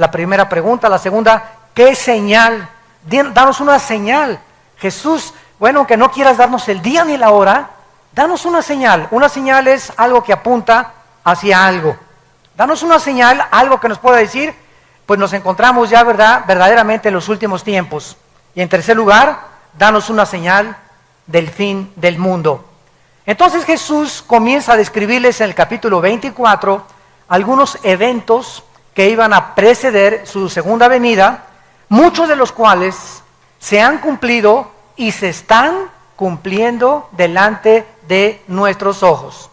La primera pregunta. La segunda, ¿qué señal? Danos una señal. Jesús, bueno, que no quieras darnos el día ni la hora, danos una señal. Una señal es algo que apunta hacia algo. Danos una señal, algo que nos pueda decir, pues nos encontramos ya, ¿verdad?, verdaderamente en los últimos tiempos. Y en tercer lugar, danos una señal del fin del mundo. Entonces Jesús comienza a describirles en el capítulo 24 algunos eventos que iban a preceder su segunda venida, muchos de los cuales se han cumplido y se están cumpliendo delante de nuestros ojos.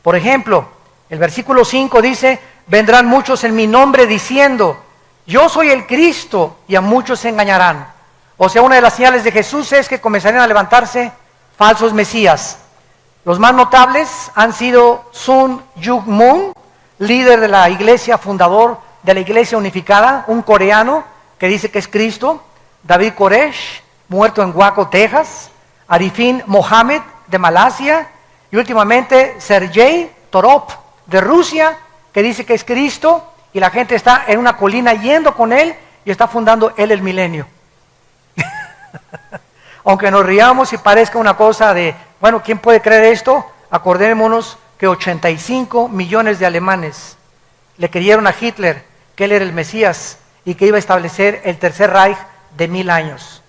Por ejemplo, el versículo 5 dice: vendrán muchos en mi nombre diciendo, yo soy el Cristo, y a muchos se engañarán. O sea, una de las señales de Jesús es que comenzarían a levantarse falsos mesías. Los más notables han sido Sun Myung Moon, líder de la iglesia, fundador de la iglesia unificada, un coreano que dice que es Cristo; David Koresh, muerto en Waco, Texas; Arifin Mohammed de Malasia; y últimamente Sergei Torop de Rusia, que dice que es Cristo, y la gente está en una colina yendo con él y está fundando él el milenio. Aunque nos riamos y parezca una cosa de, bueno, ¿quién puede creer esto? Acordémonos que 85 millones de alemanes le creyeron a Hitler que él era el Mesías y que iba a establecer el tercer Reich de 1000 años.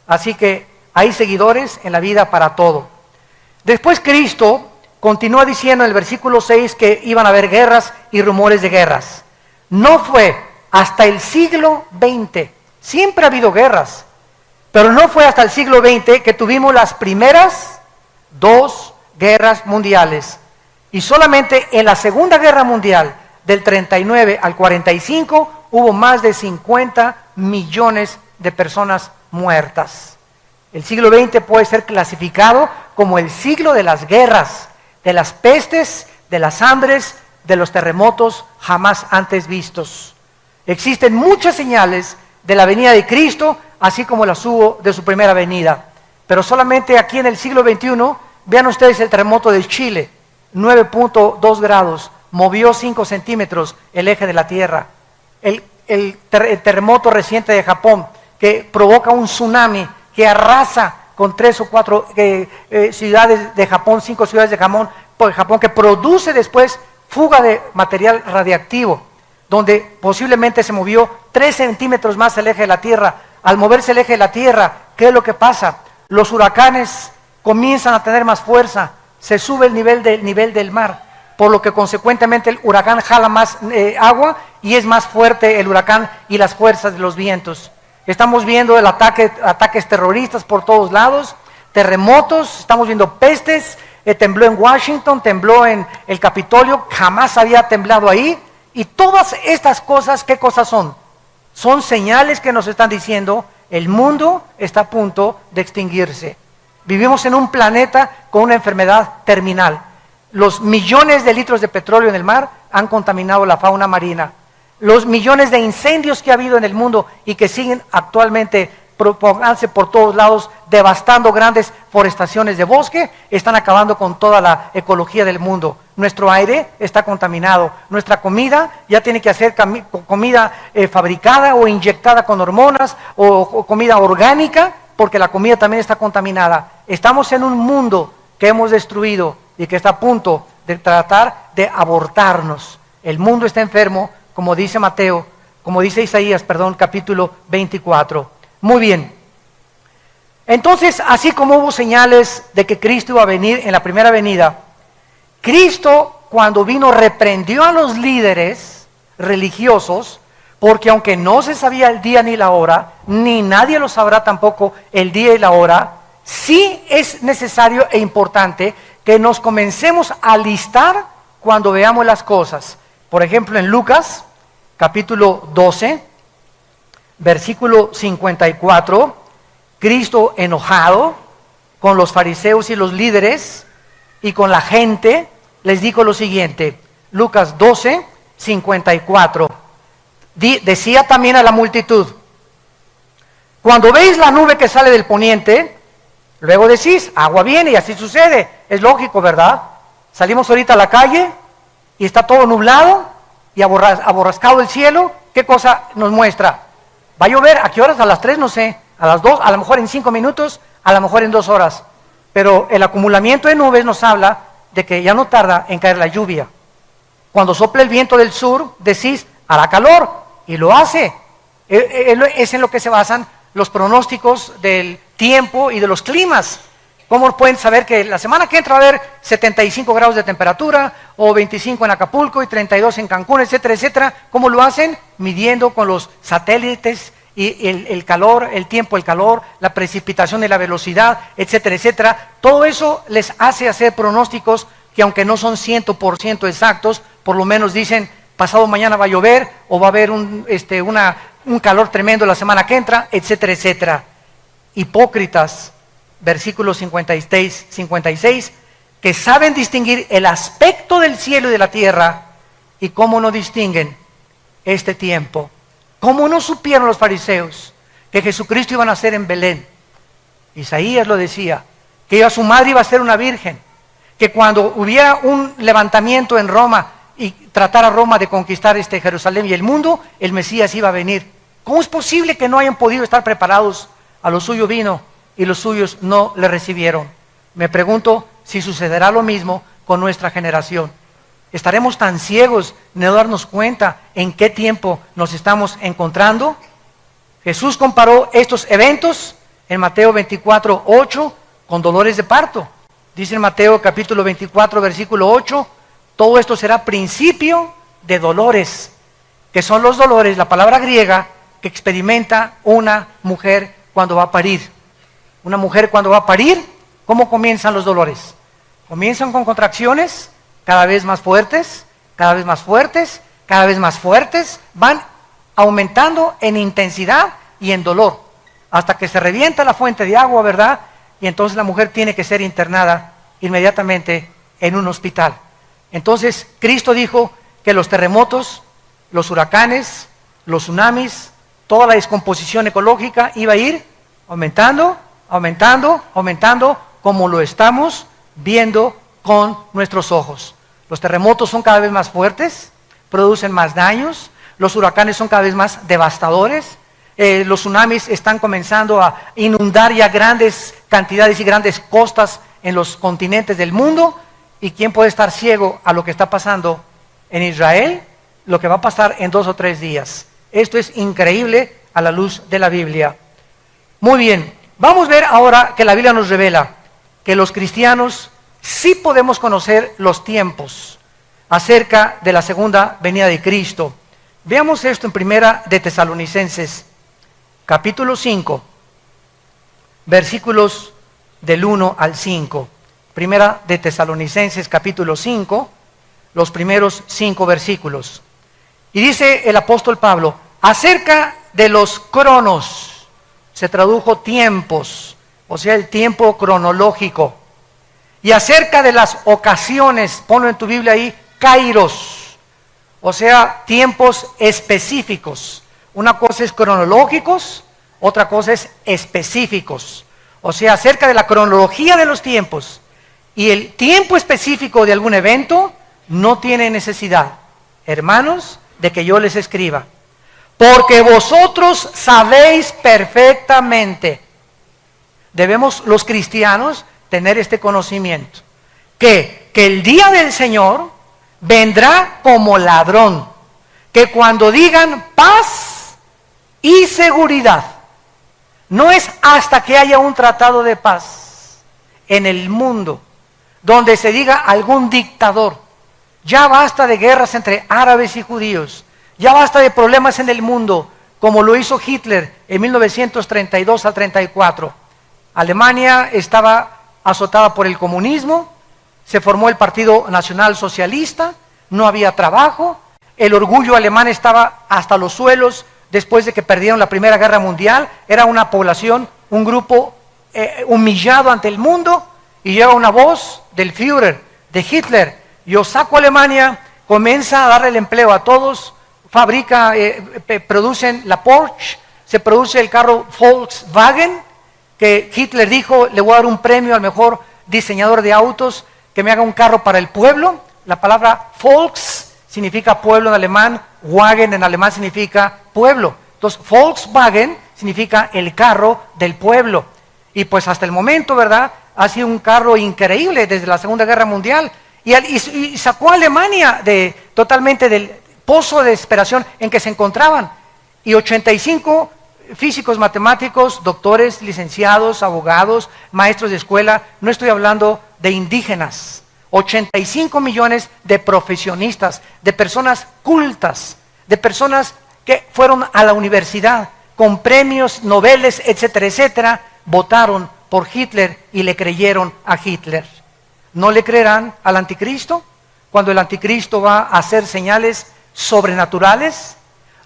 Así que hay seguidores en la vida para todo. Después Cristo continúa diciendo en el versículo 6 que iban a haber guerras y rumores de guerras. No fue hasta el siglo XX, siempre ha habido guerras, pero no fue hasta el siglo XX que tuvimos las primeras 2 guerras mundiales. Y solamente en la Segunda Guerra Mundial, del 39 al 45, hubo más de 50 millones de personas muertas. El siglo XX puede ser clasificado como el siglo de las guerras, de las pestes, de las hambres, de los terremotos jamás antes vistos. Existen muchas señales de la venida de Cristo, así como las hubo de su primera venida. Pero solamente aquí en el siglo XXI, vean ustedes el terremoto de Chile, 9.2 grados, movió 5 centímetros el eje de la Tierra. El terremoto reciente de Japón, que provoca un tsunami que arrasa con 3 o 4 ciudades de Japón, 5 ciudades de Japón, que produce después fuga de material radiactivo, donde posiblemente se movió 3 centímetros más el eje de la Tierra. Al moverse el eje de la Tierra, ¿qué es lo que pasa? Los huracanes comienzan a tener más fuerza, se sube el nivel del mar, por lo que consecuentemente el huracán jala más agua y es más fuerte el huracán y las fuerzas de los vientos. Estamos viendo ataques terroristas por todos lados, terremotos, estamos viendo pestes, tembló en Washington, tembló en el Capitolio, jamás había temblado ahí. Y todas estas cosas, ¿qué cosas son? Son señales que nos están diciendo, el mundo está a punto de extinguirse. Vivimos en un planeta con una enfermedad terminal. Los millones de litros de petróleo en el mar han contaminado la fauna marina. Los millones de incendios que ha habido en el mundo y que siguen actualmente propagándose por todos lados, devastando grandes forestaciones de bosque, están acabando con toda la ecología del mundo. Nuestro aire está contaminado, nuestra comida ya tiene que hacer comida fabricada o inyectada con hormonas o comida orgánica, porque la comida también está contaminada. Estamos en un mundo que hemos destruido y que está a punto de tratar de abortarnos. El mundo está enfermo, como dice Isaías, capítulo 24. Muy bien. Entonces, así como hubo señales de que Cristo iba a venir en la primera venida, Cristo, cuando vino, reprendió a los líderes religiosos, porque aunque no se sabía el día ni la hora, ni nadie lo sabrá tampoco el día y la hora, sí es necesario e importante que nos comencemos a alistar cuando veamos las cosas. Por ejemplo, en Lucas, capítulo 12, versículo 54, Cristo enojado con los fariseos y los líderes y con la gente, les dijo lo siguiente, Lucas 12, 54, decía también a la multitud, cuando veis la nube que sale del poniente, luego decís, agua viene, y así sucede, es lógico, ¿verdad? Salimos ahorita a la calle y está todo nublado y aborrascado el cielo, ¿qué cosa nos muestra? ¿Va a llover? ¿A qué horas? A las 3, no sé. A las 2, a lo mejor en 5 minutos, a lo mejor en 2 horas. Pero el acumulamiento de nubes nos habla de que ya no tarda en caer la lluvia. Cuando sopla el viento del sur, decís, hará calor, y lo hace. Es en lo que se basan los pronósticos del tiempo y de los climas. ¿Cómo pueden saber que la semana que entra va a haber 75 grados de temperatura, o 25 en Acapulco y 32 en Cancún, etcétera, etcétera? ¿Cómo lo hacen? Midiendo con los satélites y el calor, el tiempo, el calor, la precipitación y la velocidad, etcétera, etcétera. Todo eso les hace hacer pronósticos que, aunque no son 100% exactos, por lo menos dicen, pasado mañana va a llover, o va a haber un calor tremendo la semana que entra, etcétera, etcétera. Hipócritas, versículos 56, que saben distinguir el aspecto del cielo y de la tierra, y cómo no distinguen este tiempo. ¿Cómo no supieron los fariseos que Jesucristo iba a nacer en Belén? Isaías lo decía, que su madre iba a ser una virgen, que cuando hubiera un levantamiento en Roma y tratara Roma de conquistar Jerusalén y el mundo, el Mesías iba a venir. ¿Cómo es posible que no hayan podido estar preparados? A lo suyo vino y los suyos no le recibieron. Me pregunto si sucederá lo mismo con nuestra generación. ¿Estaremos tan ciegos de no darnos cuenta en qué tiempo nos estamos encontrando? Jesús comparó estos eventos en Mateo 24:8 con dolores de parto. Dice en Mateo capítulo 24, versículo 8, todo esto será principio de dolores, que son los dolores, la palabra griega, que experimenta una mujer cuando va a parir. Una mujer cuando va a parir, ¿cómo comienzan los dolores? Comienzan con contracciones cada vez más fuertes, cada vez más fuertes, cada vez más fuertes, van aumentando en intensidad y en dolor, hasta que se revienta la fuente de agua, ¿verdad? Y entonces la mujer tiene que ser internada inmediatamente en un hospital. Entonces Cristo dijo que los terremotos, los huracanes, los tsunamis, toda la descomposición ecológica iba a ir aumentando, aumentando, aumentando, como lo estamos viendo con nuestros ojos. Los terremotos son cada vez más fuertes, producen más daños, los huracanes son cada vez más devastadores, los tsunamis están comenzando a inundar ya grandes cantidades y grandes costas en los continentes del mundo. ¿Y quién puede estar ciego a lo que está pasando en Israel? Lo que va a pasar en 2 o 3 días. Esto es increíble a la luz de la Biblia. Muy bien, vamos a ver ahora que la Biblia nos revela que los cristianos sí podemos conocer los tiempos acerca de la segunda venida de Cristo. Veamos esto en Primera de Tesalonicenses, capítulo 5, versículos del 1 al 5. Primera de Tesalonicenses, capítulo 5, los primeros 5 versículos. Y dice el apóstol Pablo, acerca de los cronos, se tradujo tiempos, o sea, el tiempo cronológico. Y acerca de las ocasiones, ponlo en tu Biblia ahí, kairos, o sea, tiempos específicos. Una cosa es cronológicos, otra cosa es específicos. O sea, acerca de la cronología de los tiempos y el tiempo específico de algún evento, no tiene necesidad, hermanos, de que yo les escriba. Porque vosotros sabéis perfectamente, debemos los cristianos tener este conocimiento, que el día del Señor vendrá como ladrón, que cuando digan paz y seguridad, no es hasta que haya un tratado de paz en el mundo, donde se diga algún dictador, ya basta de guerras entre árabes y judíos, ya basta de problemas en el mundo, como lo hizo Hitler en 1932 al 34. Alemania estaba azotada por el comunismo, se formó el Partido Nacional Socialista, no había trabajo, el orgullo alemán estaba hasta los suelos después de que perdieron la Primera Guerra Mundial, era una población, un grupo humillado ante el mundo, y llega una voz del Führer, de Hitler: yo saco a Alemania, comienza a darle el empleo a todos, fabrica, producen la Porsche, se produce el carro Volkswagen, que Hitler dijo, le voy a dar un premio al mejor diseñador de autos, que me haga un carro para el pueblo. La palabra Volks significa pueblo en alemán, Wagen en alemán significa pueblo. Entonces, Volkswagen significa el carro del pueblo. Y pues hasta el momento, ¿verdad?, ha sido un carro increíble desde la Segunda Guerra Mundial. Y sacó a Alemania totalmente del pozo de desesperación en que se encontraban. Y 85 físicos, matemáticos, doctores, licenciados, abogados, maestros de escuela, no estoy hablando de indígenas, 85 millones de profesionistas, de personas cultas, de personas que fueron a la universidad con premios, noveles, etcétera, etcétera, votaron por Hitler y le creyeron a Hitler. ¿No le creerán al anticristo? Cuando el anticristo va a hacer señales sobrenaturales,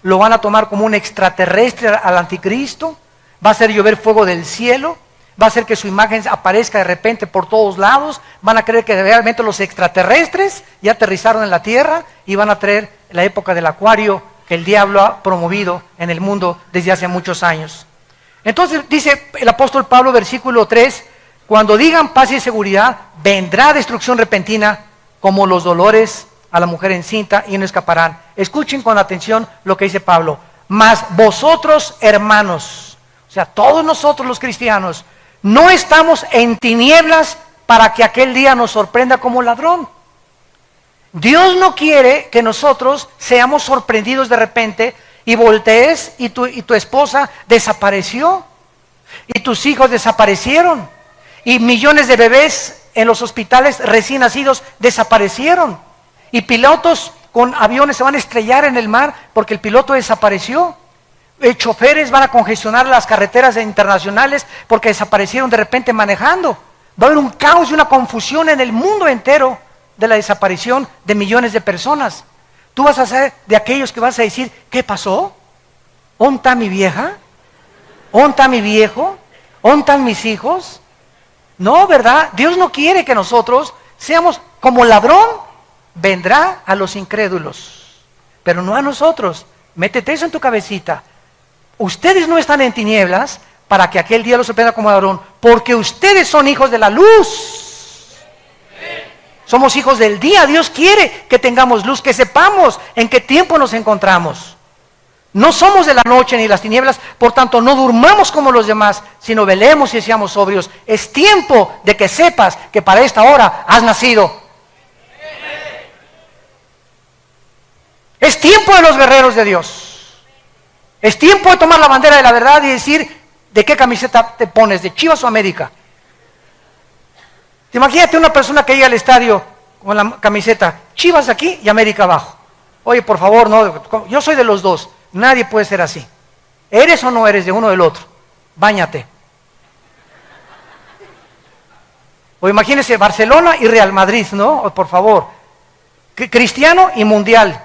lo van a tomar como un extraterrestre al anticristo, va a hacer llover fuego del cielo, va a hacer que su imagen aparezca de repente por todos lados, van a creer que realmente los extraterrestres ya aterrizaron en la tierra y van a traer la época del acuario que el diablo ha promovido en el mundo desde hace muchos años. Entonces dice el apóstol Pablo, versículo 3, cuando digan paz y seguridad, vendrá destrucción repentina como los dolores a la mujer encinta y no escaparán. Escuchen con atención lo que dice Pablo. Mas vosotros, hermanos, o sea, todos nosotros los cristianos, no estamos en tinieblas para que aquel día nos sorprenda como ladrón. Dios no quiere que nosotros seamos sorprendidos de repente y voltees y tu esposa desapareció y tus hijos desaparecieron y millones de bebés en los hospitales recién nacidos desaparecieron y pilotos con aviones se van a estrellar en el mar porque el piloto desapareció. Choferes van a congestionar las carreteras internacionales porque desaparecieron de repente manejando. Va a haber un caos y una confusión en el mundo entero de la desaparición de millones de personas. Tú vas a ser de aquellos que vas a decir, ¿qué pasó? ¿Dónde está mi vieja? ¿Dónde está mi viejo? ¿Dónde están mis hijos? No, ¿verdad? Dios no quiere que nosotros seamos como ladrón. Vendrá a los incrédulos, pero no a nosotros. Métete eso en tu cabecita. Ustedes no están en tinieblas para que aquel día los sorprenda como ladrón, porque ustedes son hijos de la luz. Somos hijos del día. Dios quiere que tengamos luz, que sepamos en qué tiempo nos encontramos. No somos de la noche ni las tinieblas, por tanto no durmamos como los demás, sino velemos y seamos sobrios. Es tiempo de que sepas que para esta hora has nacido. Es tiempo de los guerreros de Dios. Es tiempo de tomar la bandera de la verdad y decir, ¿de qué camiseta te pones? ¿De Chivas o América? Imagínate una persona que llega al estadio con la camiseta, Chivas aquí y América abajo. Oye, por favor, no, yo soy de los dos. Nadie puede ser así. ¿Eres o no eres de uno o del otro? Báñate. O imagínese Barcelona y Real Madrid, ¿no? O, por favor. Cristiano y mundial.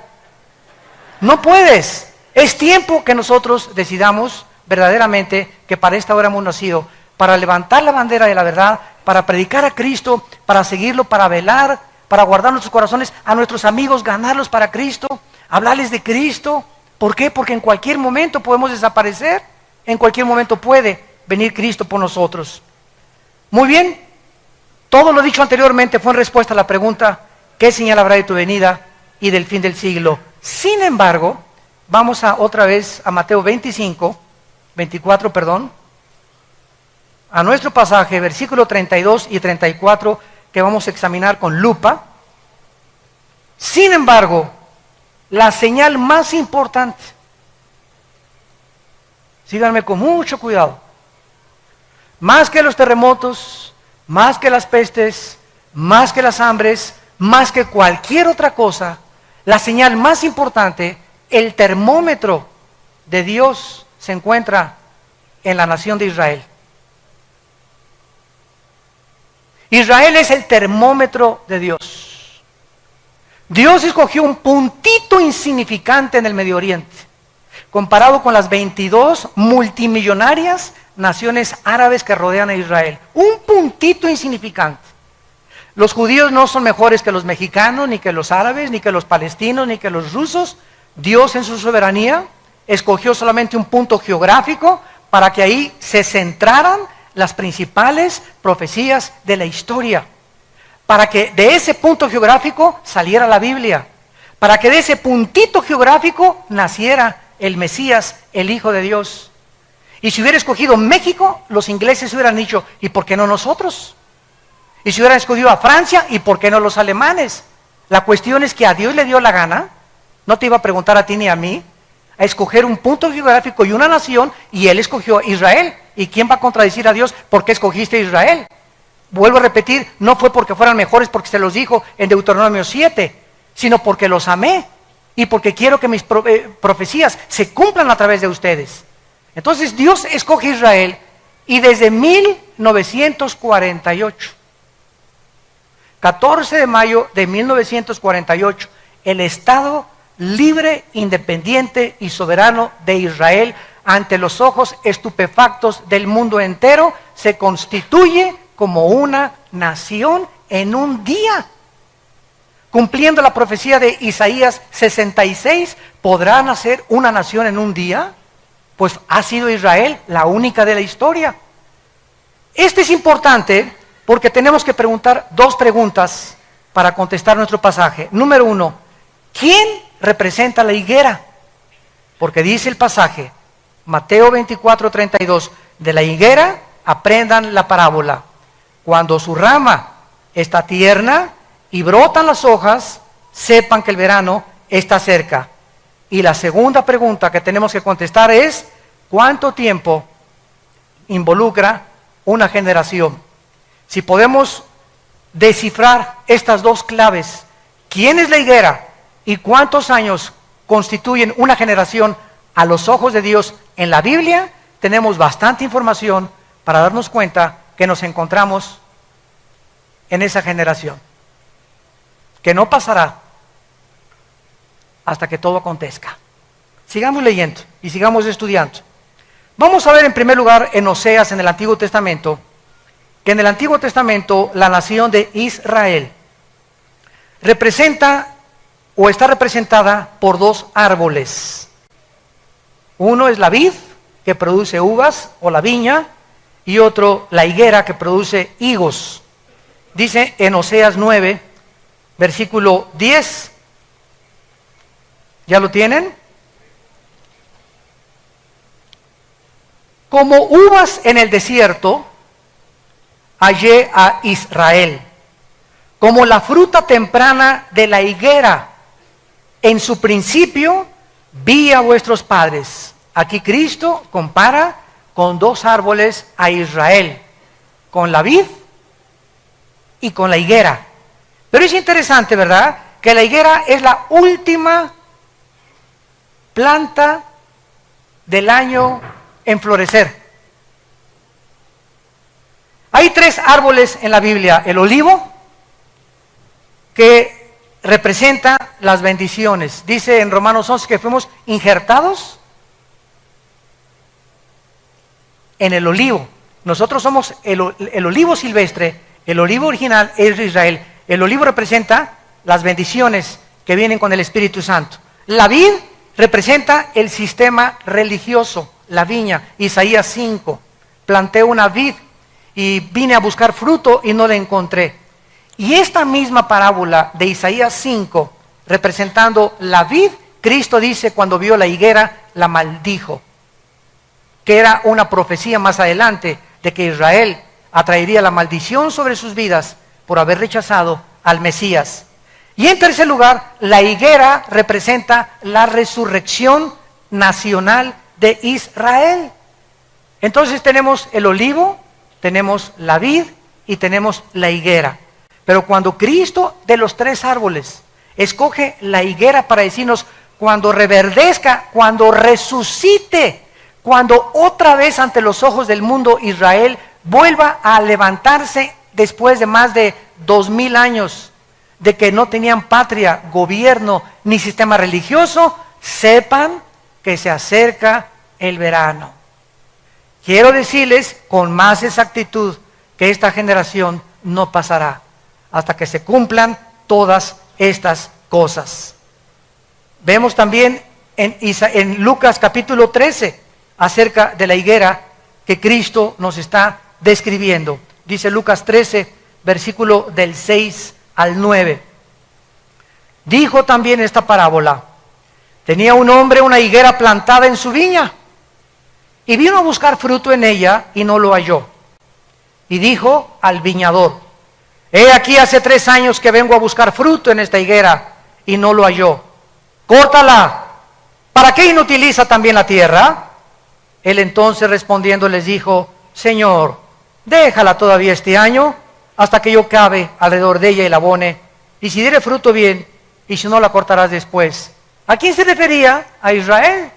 No puedes. Es tiempo que nosotros decidamos verdaderamente que para esta hora hemos nacido, para levantar la bandera de la verdad, para predicar a Cristo, para seguirlo, para velar, para guardar nuestros corazones, a nuestros amigos, ganarlos para Cristo, hablarles de Cristo. ¿Por qué? Porque en cualquier momento podemos desaparecer, en cualquier momento puede venir Cristo por nosotros. Muy bien, todo lo dicho anteriormente fue en respuesta a la pregunta, ¿qué señal habrá de tu venida y del fin del siglo? Sin embargo, vamos otra vez a Mateo 24, a nuestro pasaje, versículo 32 y 34, que vamos a examinar con lupa. Sin embargo, la señal más importante, síganme con mucho cuidado, más que los terremotos, más que las pestes, más que las hambres, más que cualquier otra cosa, la señal más importante, el termómetro de Dios se encuentra en la nación de Israel. Israel es el termómetro de Dios. Dios escogió un puntito insignificante en el Medio Oriente, comparado con las 22 multimillonarias naciones árabes que rodean a Israel. Un puntito insignificante. Los judíos no son mejores que los mexicanos, ni que los árabes, ni que los palestinos, ni que los rusos. Dios en su soberanía escogió solamente un punto geográfico para que ahí se centraran las principales profecías de la historia. Para que de ese punto geográfico saliera la Biblia. para que de ese puntito geográfico naciera el Mesías, el Hijo de Dios. Y si hubiera escogido México, los ingleses hubieran dicho, ¿y por qué no nosotros? Y si hubieran escogido a Francia, ¿y por qué no los alemanes? La cuestión es que a Dios le dio la gana, no te iba a preguntar a ti ni a mí, a escoger un punto geográfico y una nación, y Él escogió a Israel. ¿Y quién va a contradecir a Dios? ¿Por qué escogiste a Israel? Vuelvo a repetir, no fue porque fueran mejores, porque se los dijo en Deuteronomio 7, sino porque los amé y porque quiero que mis profecías se cumplan a través de ustedes. Entonces Dios escoge a Israel y desde 1948, 14 de mayo de 1948, el Estado libre, independiente y soberano de Israel, ante los ojos estupefactos del mundo entero, se constituye como una nación en un día. Cumpliendo la profecía de Isaías 66, ¿podrá nacer una nación en un día? Pues ha sido Israel la única de la historia. Este es importante porque tenemos que preguntar dos preguntas para contestar nuestro pasaje. Número uno, ¿quién representa la higuera? Porque dice el pasaje, Mateo 24:32, de la higuera aprendan la parábola. Cuando su rama está tierna y brotan las hojas, sepan que el verano está cerca. Y la segunda pregunta que tenemos que contestar es, ¿cuánto tiempo involucra una generación? Si podemos descifrar estas dos claves, ¿quién es la higuera y cuántos años constituyen una generación a los ojos de Dios en la Biblia? Tenemos bastante información para darnos cuenta que nos encontramos en esa generación, que no pasará hasta que todo acontezca. Sigamos leyendo y sigamos estudiando. Vamos a ver en primer lugar en Oseas, en el Antiguo Testamento, que en el Antiguo Testamento la nación de Israel representa o está representada por dos árboles. Uno es la vid, que produce uvas, o la viña, y otro la higuera, que produce higos. Dice en Oseas 9, versículo 10, ¿ya lo tienen? Como uvas en el desierto, hallé a Israel, como la fruta temprana de la higuera, en su principio vi a vuestros padres. Aquí Cristo compara con dos árboles a Israel, con la vid y con la higuera. Pero es interesante, ¿verdad?, que la higuera es la última planta del año en florecer. Hay tres árboles en la Biblia: el olivo, que representa las bendiciones. Dice en Romanos 11 que fuimos injertados en el olivo. Nosotros somos el olivo silvestre, el olivo original es de Israel. El olivo representa las bendiciones que vienen con el Espíritu Santo. La vid representa el sistema religioso, la viña. Isaías 5, planté una vid y vine a buscar fruto y no la encontré. Y esta misma parábola de Isaías 5, representando la vid, Cristo dice cuando vio la higuera, la maldijo, que era una profecía más adelante de que Israel atraería la maldición sobre sus vidas por haber rechazado al Mesías. Y en tercer lugar, la higuera representa la resurrección nacional de Israel. Entonces tenemos el olivo, tenemos la vid y tenemos la higuera. Pero cuando Cristo, de los tres árboles, escoge la higuera para decirnos, cuando reverdezca, cuando resucite, cuando otra vez ante los ojos del mundo Israel vuelva a levantarse después de más de 2000 años de que no tenían patria, gobierno ni sistema religioso, sepan que se acerca el verano. Quiero decirles con más exactitud que esta generación no pasará hasta que se cumplan todas estas cosas. Vemos también en Lucas capítulo 13 acerca de la higuera que Cristo nos está describiendo. Dice Lucas 13, versículo del 6 al 9. Dijo también esta parábola: tenía un hombre una higuera plantada en su viña, y vino a buscar fruto en ella, y no lo halló. Y dijo al viñador: he aquí hace 3 años que vengo a buscar fruto en esta higuera, y no lo halló. Córtala. ¿Para qué inutiliza también la tierra? Él entonces respondiendo les dijo: Señor, déjala todavía este año, hasta que yo cabe alrededor de ella y la abone, y si diere fruto bien, y si no la cortarás después. ¿A quién se refería? A Israel.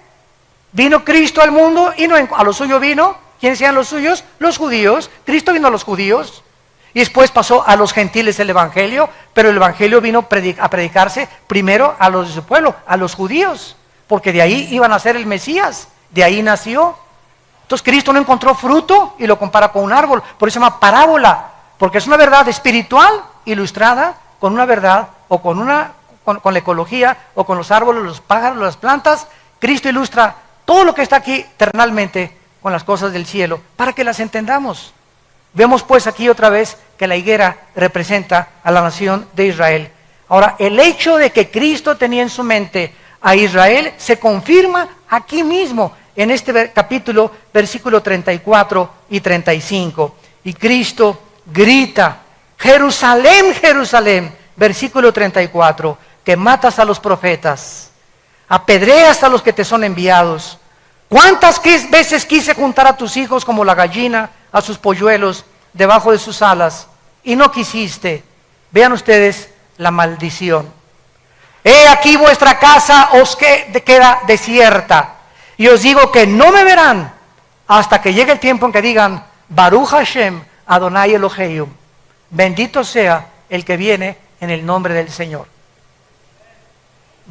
Vino Cristo al mundo y no a lo suyo vino. ¿Quiénes eran los suyos? Los judíos. Cristo vino a los judíos. Y después pasó a los gentiles el evangelio, pero el evangelio vino a predicarse primero a los de su pueblo, a los judíos, porque de ahí iban a ser el Mesías, de ahí nació. Entonces Cristo no encontró fruto y lo compara con un árbol, por eso se llama parábola, porque es una verdad espiritual ilustrada con una verdad o con la ecología o con los árboles, los pájaros, las plantas. Cristo ilustra todo lo que está aquí terrenalmente con las cosas del cielo, para que las entendamos. Vemos pues aquí otra vez que la higuera representa a la nación de Israel. Ahora, el hecho de que Cristo tenía en su mente a Israel se confirma aquí mismo, en este capítulo, versículo 34 y 35. Y Cristo grita: Jerusalén, Jerusalén, versículo 34, que matas a los profetas, apedreas a los que te son enviados. ¿Cuántas veces quise juntar a tus hijos como la gallina a sus polluelos debajo de sus alas, y no quisiste? Vean ustedes la maldición. He aquí vuestra casa os queda desierta, y os digo que no me verán hasta que llegue el tiempo en que digan: Baruch Hashem Adonai Eloheinu, bendito sea el que viene en el nombre del Señor.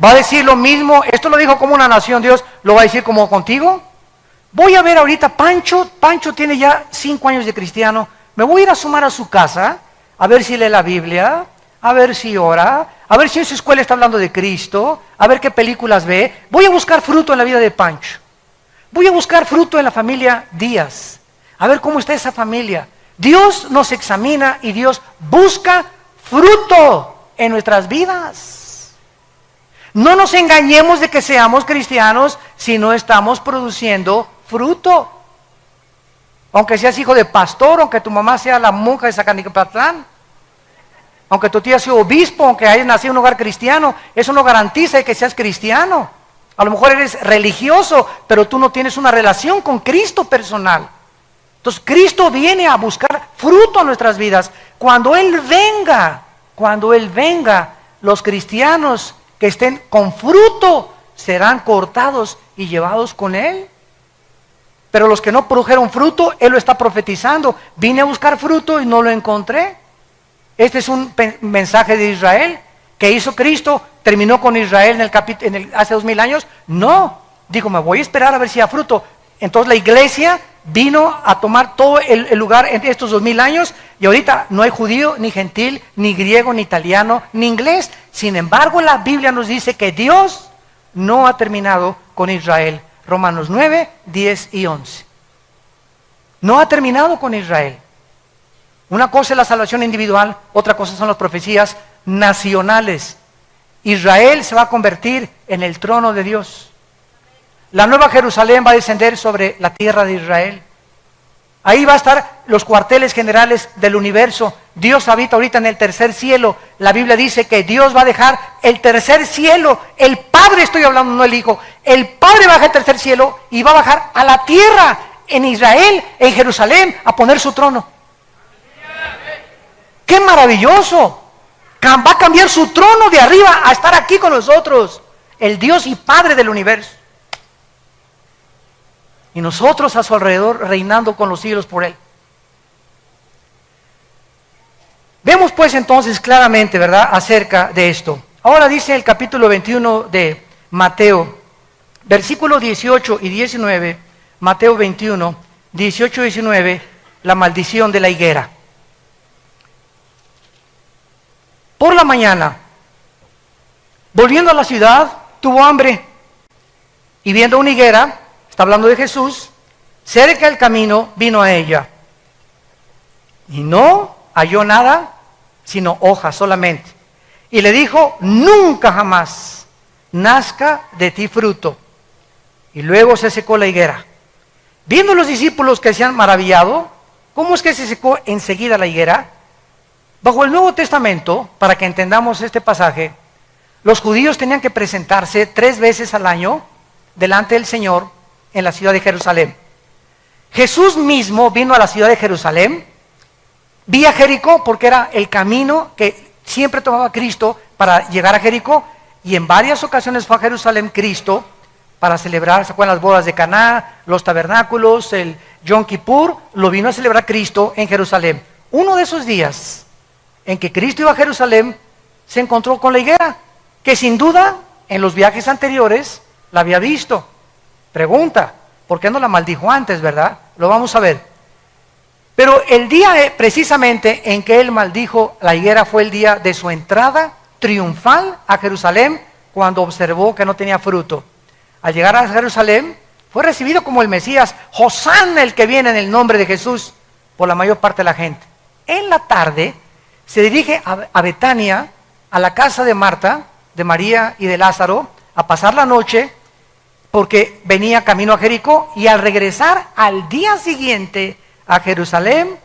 ¿Va a decir lo mismo? Esto lo dijo como una nación, Dios lo va a decir como contigo. Voy a ver ahorita, Pancho tiene ya 5 años de cristiano, me voy a ir a asomar a su casa, a ver si lee la Biblia, a ver si ora, a ver si en su escuela está hablando de Cristo, a ver qué películas ve. Voy a buscar fruto en la vida de Pancho. Voy a buscar fruto en la familia Díaz, a ver cómo está esa familia. Dios nos examina y Dios busca fruto en nuestras vidas. No nos engañemos de que seamos cristianos si no estamos produciendo fruto. Aunque seas hijo de pastor, aunque tu mamá sea la monja de Zacanicapatlán, aunque tu tía sea obispo, aunque hayas nacido en un hogar cristiano, eso no garantiza que seas cristiano. A lo mejor eres religioso, pero tú no tienes una relación con Cristo personal. Entonces Cristo viene a buscar fruto a nuestras vidas. Cuando Él venga, los cristianos que estén con fruto serán cortados y llevados con Él. Pero los que no produjeron fruto, Él lo está profetizando. Vine a buscar fruto y no lo encontré. Este es un mensaje de Israel que hizo Cristo. ¿Terminó con Israel hace 2000 años? No, dijo: me voy a esperar a ver si hay fruto. Entonces la iglesia vino a tomar todo el lugar en estos 2000 años, y ahorita no hay judío, ni gentil, ni griego, ni italiano, ni inglés. Sin embargo, la Biblia nos dice que Dios no ha terminado con Israel. Romanos 9, 10 y 11. No ha terminado con Israel. Una cosa es la salvación individual, otra cosa son las profecías nacionales. Israel se va a convertir en el trono de Dios. La nueva Jerusalén va a descender sobre la tierra de Israel. Ahí va a estar los cuarteles generales del universo. Dios habita ahorita en el tercer cielo. La Biblia dice que Dios va a dejar el tercer cielo. El Padre, estoy hablando, no el Hijo. El Padre va a dejar el tercer cielo y va a bajar a la tierra, en Israel, en Jerusalén, a poner su trono. ¡Qué maravilloso! Va a cambiar su trono de arriba a estar aquí con nosotros. El Dios y Padre del universo. Y nosotros a su alrededor reinando con los siglos por Él. Vemos pues entonces claramente, ¿verdad?, acerca de esto. Ahora dice el capítulo 21 de Mateo, versículos 18 y 19, Mateo 21, 18 y 19, la maldición de la higuera. Por la mañana, volviendo a la ciudad, tuvo hambre, y viendo una higuera, está hablando de Jesús, cerca del camino, vino a ella. Y no halló nada, sino hojas solamente. y le dijo: nunca jamás nazca de ti fruto. Y luego se secó la higuera. Viendo los discípulos que se han maravillado, ¿cómo es que se secó enseguida la higuera? Bajo el Nuevo Testamento, para que entendamos este pasaje, los judíos tenían que presentarse 3 veces al año delante del Señor en la ciudad de Jerusalén. Jesús mismo vino a la ciudad de Jerusalén, vía Jericó, porque era el camino que siempre tomaba Cristo para llegar a Jericó, y en varias ocasiones fue a Jerusalén Cristo para celebrar, ¿se acuerdan las bodas de Caná, los tabernáculos, el Yom Kippur? Lo vino a celebrar Cristo en Jerusalén. Uno de esos días en que Cristo iba a Jerusalén, se encontró con la higuera, que sin duda en los viajes anteriores la había visto. Pregunta, ¿por qué no la maldijo antes, verdad? Lo vamos a ver. Pero el día precisamente en que él maldijo la higuera fue el día de su entrada triunfal a Jerusalén, cuando observó que no tenía fruto. Al llegar a Jerusalén, fue recibido como el Mesías, Hosana, el que viene en el nombre de Jesús, por la mayor parte de la gente. En la tarde, se dirige a Betania, a la casa de Marta, de María y de Lázaro, a pasar la noche, porque venía camino a Jericó, y al regresar al día siguiente a Jerusalén,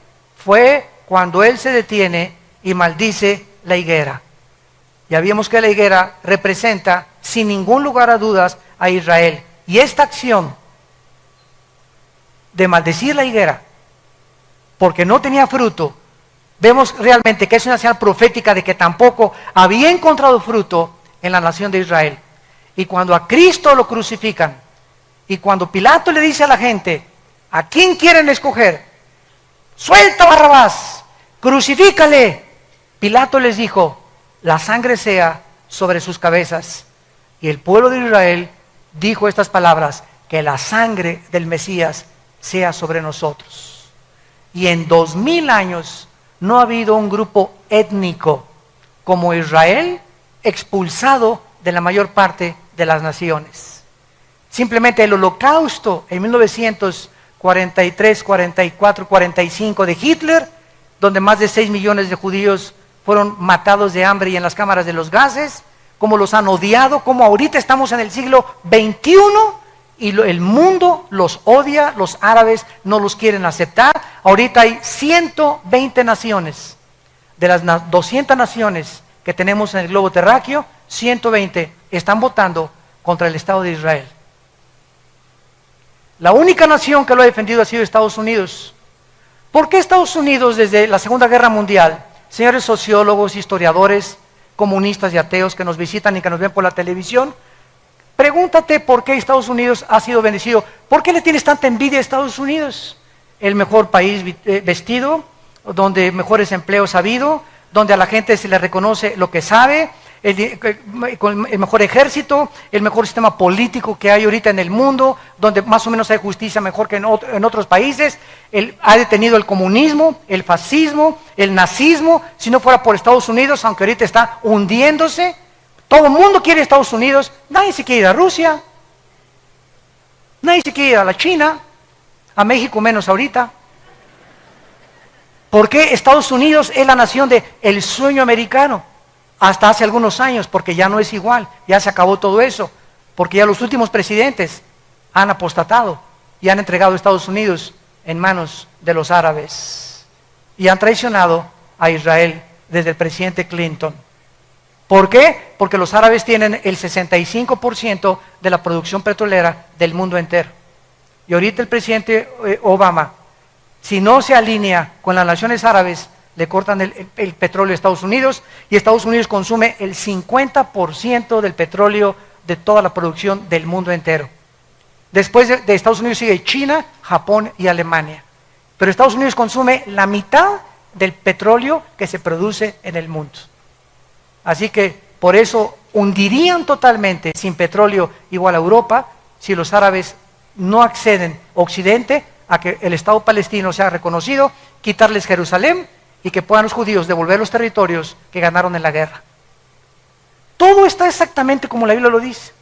fue cuando él se detiene y maldice la higuera. Ya vimos que la higuera representa, sin ningún lugar a dudas, a Israel. Y esta acción de maldecir la higuera, porque no tenía fruto, vemos realmente que es una señal profética de que tampoco había encontrado fruto en la nación de Israel. Y cuando a Cristo lo crucifican, y cuando Pilato le dice a la gente: ¿a quién quieren escoger? Suelta a Barrabás, crucifícale. Pilato les dijo: la sangre sea sobre sus cabezas. Y el pueblo de Israel dijo estas palabras: que la sangre del Mesías sea sobre nosotros. Y en 2000 años no ha habido un grupo étnico como Israel expulsado de la mayor parte de las naciones. Simplemente el holocausto en 1943, 44, 45 de Hitler, donde más de 6 millones de judíos fueron matados de hambre y en las cámaras de los gases, cómo los han odiado, cómo ahorita estamos en el siglo XXI y el mundo los odia, los árabes no los quieren aceptar. Ahorita hay 120 naciones, de las 200 naciones que tenemos en el globo terráqueo, 120 están votando contra el Estado de Israel. La única nación que lo ha defendido ha sido Estados Unidos. ¿Por qué Estados Unidos desde la Segunda Guerra Mundial? Señores sociólogos, historiadores, comunistas y ateos que nos visitan y que nos ven por la televisión, pregúntate por qué Estados Unidos ha sido bendecido. ¿Por qué le tienes tanta envidia a Estados Unidos? El mejor país vestido, donde mejores empleos ha habido, donde a la gente se le reconoce lo que sabe, con el mejor ejército, el mejor sistema político que hay ahorita en el mundo, donde más o menos hay justicia mejor que en otros países. Ha detenido el comunismo, el fascismo, el nazismo. Si no fuera por Estados Unidos, aunque ahorita está hundiéndose, todo el mundo quiere Estados Unidos. Nadie se quiere ir a Rusia, nadie se quiere ir a la China, a México menos ahorita. ¿Por qué Estados Unidos es la nación del sueño americano? Hasta hace algunos años, porque ya no es igual, ya se acabó todo eso, porque ya los últimos presidentes han apostatado y han entregado a Estados Unidos en manos de los árabes y han traicionado a Israel desde el presidente Clinton. ¿Por qué? Porque los árabes tienen el 65% de la producción petrolera del mundo entero. Y ahorita el presidente Obama, si no se alinea con las naciones árabes, le cortan el petróleo a Estados Unidos, y Estados Unidos consume el 50% del petróleo de toda la producción del mundo entero. Después de Estados Unidos sigue China, Japón y Alemania. Pero Estados Unidos consume la mitad del petróleo que se produce en el mundo. Así que por eso hundirían totalmente sin petróleo igual a Europa si los árabes no acceden, Occidente, a que el Estado palestino sea reconocido, quitarles Jerusalén y que puedan los judíos devolver los territorios que ganaron en la guerra. Todo está exactamente como la Biblia lo dice.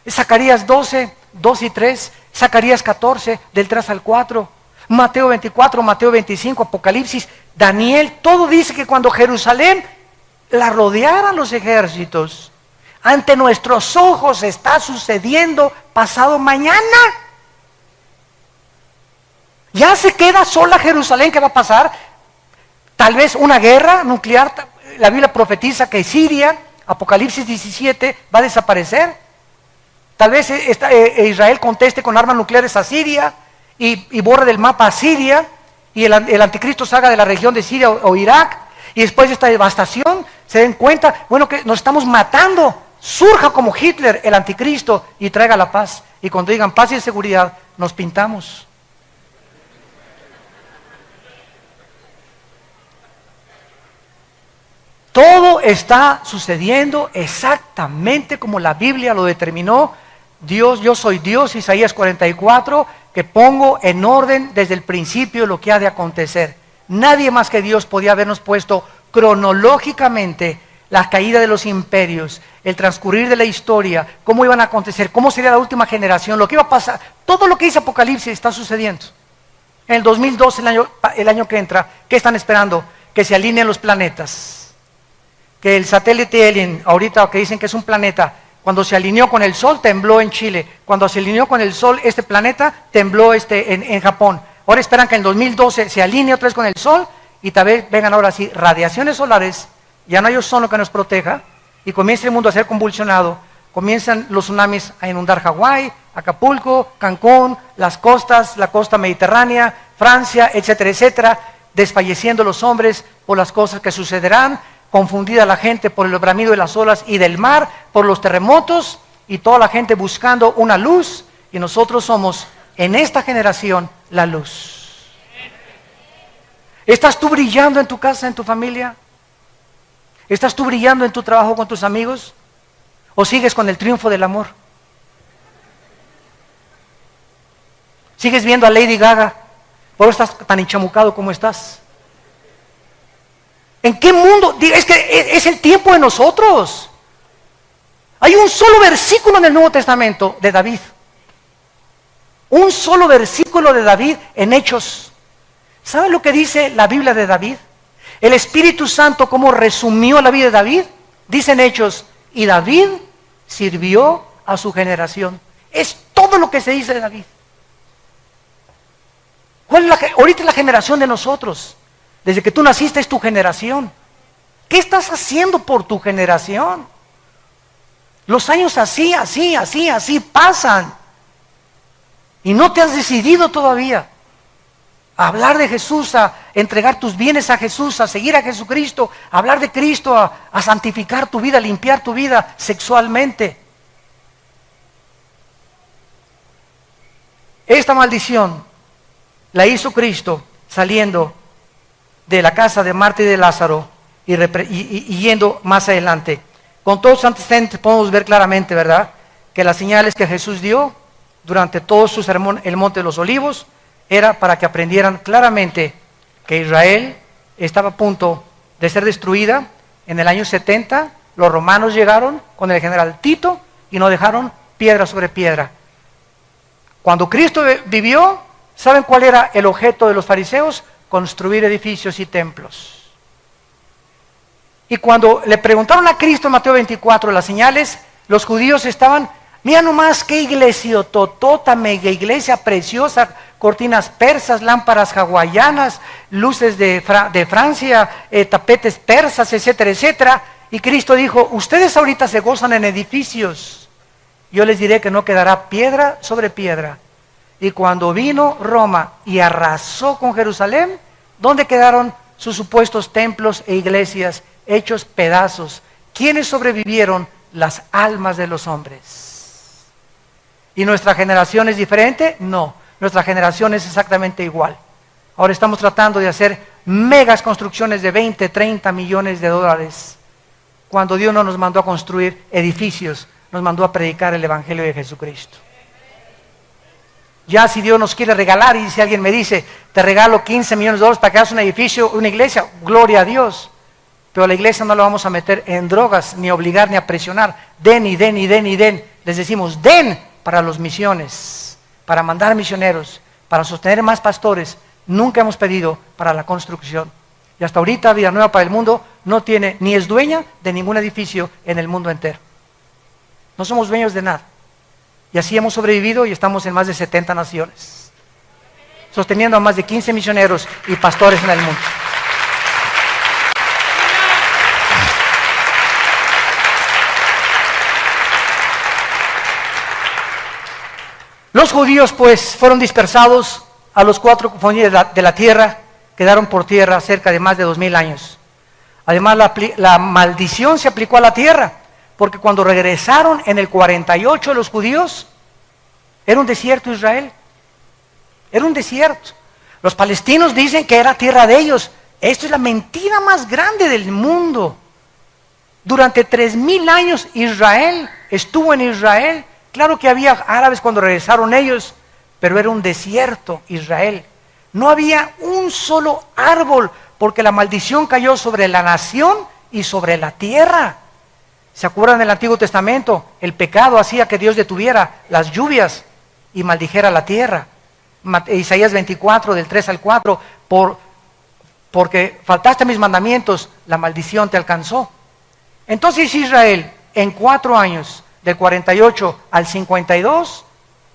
Zacarías 12, 2 y 3, Zacarías 14, del 3 al 4, Mateo 24, Mateo 25, Apocalipsis, Daniel, todo dice que cuando Jerusalén la rodearan los ejércitos. Ante nuestros ojos está sucediendo pasado mañana. Ya se queda sola Jerusalén. ¿Qué va a pasar? Tal vez una guerra nuclear. La Biblia profetiza que Siria, Apocalipsis 17, va a desaparecer. Tal vez Israel conteste con armas nucleares a Siria y borre del mapa a Siria, y el anticristo salga de la región de Siria o Irak, y después de esta devastación se den cuenta, bueno, que nos estamos matando, surja como Hitler el anticristo y traiga la paz. Y cuando digan paz y seguridad, nos pintamos. Todo está sucediendo exactamente como la Biblia lo determinó. Dios, yo soy Dios, Isaías 44, que pongo en orden desde el principio lo que ha de acontecer. Nadie más que Dios podía habernos puesto cronológicamente la caída de los imperios, el transcurrir de la historia, cómo iban a acontecer, cómo sería la última generación, lo que iba a pasar. Todo lo que dice Apocalipsis está sucediendo. En el 2012, el año que entra, ¿qué están esperando? Que se alineen los planetas. Que el satélite Alien, ahorita que dicen que es un planeta, cuando se alineó con el Sol, tembló en Chile. Cuando se alineó con el Sol, este planeta, tembló en Japón. Ahora esperan que en 2012 se alinee otra vez con el Sol y tal vez vengan ahora sí radiaciones solares, ya no hay ozono que nos proteja, y comienza el mundo a ser convulsionado. Comienzan los tsunamis a inundar Hawái, Acapulco, Cancún, las costas, la costa mediterránea, Francia, etcétera, etcétera, desfalleciendo los hombres por las cosas que sucederán, confundida la gente por el bramido de las olas y del mar, por los terremotos, y toda la gente buscando una luz, y nosotros somos en esta generación la luz. ¿Estás tú brillando en tu casa, en tu familia? ¿Estás tú brillando en tu trabajo con tus amigos? ¿O sigues con el triunfo del amor? ¿Sigues viendo a Lady Gaga? ¿Por qué estás tan enchamucado como estás? ¿En qué mundo? Es que es el tiempo de nosotros. Hay un solo versículo en el Nuevo Testamento de David. Un solo versículo de David en Hechos. ¿Saben lo que dice la Biblia de David? El Espíritu Santo, ¿cómo resumió la vida de David? Dice en Hechos, y David sirvió a su generación. Es todo lo que se dice de David. Ahorita es la generación de nosotros. Desde que tú naciste es tu generación. ¿Qué estás haciendo por tu generación? Los años así pasan. Y no te has decidido todavía a hablar de Jesús, a entregar tus bienes a Jesús, a seguir a Jesucristo, a hablar de Cristo, a santificar tu vida, a limpiar tu vida sexualmente. Esta maldición la hizo Cristo saliendo de la casa de Marta y de Lázaro y yendo más adelante. Con todos los antecedentes podemos ver claramente, ¿verdad?, que las señales que Jesús dio durante todo su sermón, el Monte de los Olivos, era para que aprendieran claramente que Israel estaba a punto de ser destruida. En el año 70, los romanos llegaron con el general Tito y no dejaron piedra sobre piedra. Cuando Cristo vivió, ¿saben cuál era el objeto de los fariseos? Construir edificios y templos. Y cuando le preguntaron a Cristo en Mateo 24 las señales, los judíos estaban, mira nomás qué iglesia totota, mega iglesia preciosa, cortinas persas, lámparas hawaianas, luces de Francia, tapetes persas, etcétera, etcétera. Y Cristo dijo, ustedes ahorita se gozan en edificios, yo les diré que no quedará piedra sobre piedra. Y cuando vino Roma y arrasó con Jerusalén, ¿dónde quedaron sus supuestos templos e iglesias hechos pedazos? ¿Quiénes sobrevivieron? Las almas de los hombres. ¿Y nuestra generación es diferente? No, nuestra generación es exactamente igual. Ahora estamos tratando de hacer megas construcciones de 20, 30 millones de dólares, cuando Dios no nos mandó a construir edificios, nos mandó a predicar el Evangelio de Jesucristo. Ya si Dios nos quiere regalar, y si alguien me dice, te regalo 15 millones de dólares para que hagas un edificio, una iglesia, gloria a Dios. Pero la iglesia no la vamos a meter en drogas, ni a obligar, ni a presionar. Den y den y den y den. Les decimos, den para las misiones, para mandar misioneros, para sostener más pastores. Nunca hemos pedido para la construcción. Y hasta ahorita Vida Nueva para el Mundo no tiene ni es dueña de ningún edificio en el mundo entero. No somos dueños de nada. Y así hemos sobrevivido y estamos en más de 70 naciones, sosteniendo a más de 15 misioneros y pastores en el mundo. Los judíos pues fueron dispersados a los 4 confines de la tierra, quedaron por tierra cerca de más de 2000 años. Además la maldición se aplicó a la tierra, porque cuando regresaron en el 48 los judíos, era un desierto Israel, era un desierto. Los palestinos dicen que era tierra de ellos. Esto es la mentira más grande del mundo. Durante 3000 años Israel estuvo en Israel. Claro que había árabes cuando regresaron ellos, pero era un desierto Israel. No había un solo árbol, porque la maldición cayó sobre la nación y sobre la tierra. ¿Se acuerdan del Antiguo Testamento? El pecado hacía que Dios detuviera las lluvias y maldijera la tierra. Isaías 24, del 3 al 4, porque faltaste a mis mandamientos, la maldición te alcanzó. Entonces Israel, en 4 años, del 48 al 52,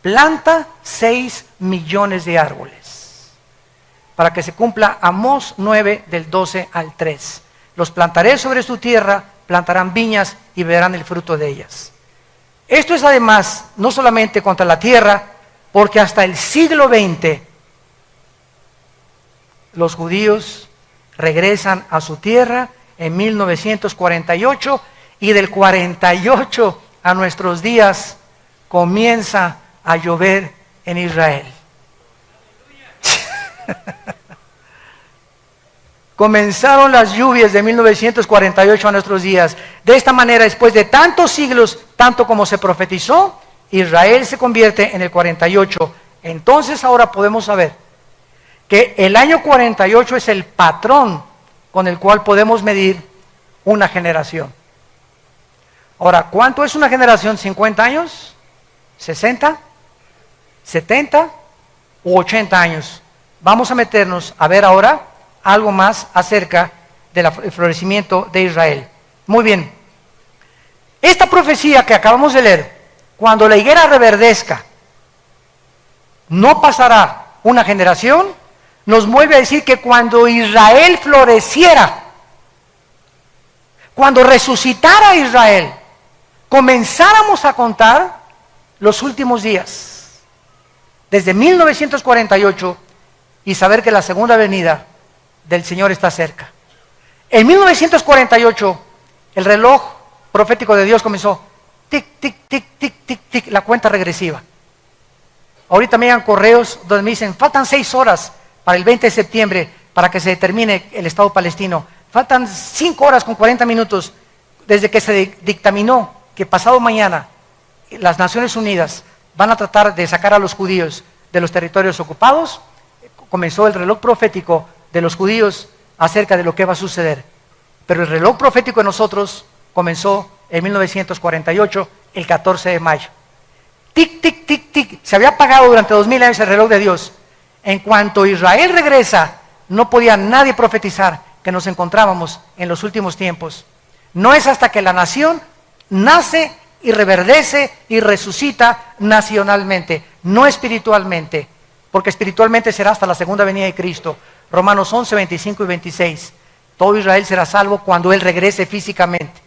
planta 6 millones de árboles, para que se cumpla Amós 9, del 12 al 3. Los plantaré sobre su tierra, plantarán viñas y verán el fruto de ellas. Esto es además no solamente contra la tierra, porque hasta el siglo XX los judíos regresan a su tierra en 1948 y del 48 a nuestros días comienza a llover en Israel. Comenzaron las lluvias de 1948 a nuestros días. De esta manera, después de tantos siglos, tanto como se profetizó, Israel se convierte en el 48. Entonces ahora podemos saber que el año 48 es el patrón con el cual podemos medir una generación. Ahora, ¿cuánto es una generación? ¿50 años? ¿60? ¿70? ¿O 80 años? Vamos a meternos a ver ahora algo más acerca del florecimiento de Israel. Muy bien. Esta profecía que acabamos de leer, cuando la higuera reverdezca, no pasará una generación, nos vuelve a decir que cuando Israel floreciera, cuando resucitara Israel, comenzáramos a contar los últimos días, desde 1948, y saber que la segunda venida del Señor está cerca. En 1948, el reloj profético de Dios comenzó, tic, tic, tic, tic, tic, tic, la cuenta regresiva. Ahorita me llegan correos donde me dicen, faltan 6 horas para el 20 de septiembre para que se determine el Estado palestino. Faltan 5 horas con 40 minutos desde que se dictaminó que pasado mañana las Naciones Unidas van a tratar de sacar a los judíos de los territorios ocupados. Comenzó el reloj profético de los judíos acerca de lo que va a suceder. Pero el reloj profético de nosotros comenzó en 1948, el 14 de mayo. Tic, tic, tic, tic. Se había apagado durante 2000 años el reloj de Dios. En cuanto Israel regresa, no podía nadie profetizar que nos encontrábamos en los últimos tiempos. No es hasta que la nación nace y reverdece y resucita nacionalmente, no espiritualmente, porque espiritualmente será hasta la segunda venida de Cristo. Romanos 11, 25 y 26. Todo Israel será salvo cuando Él regrese físicamente,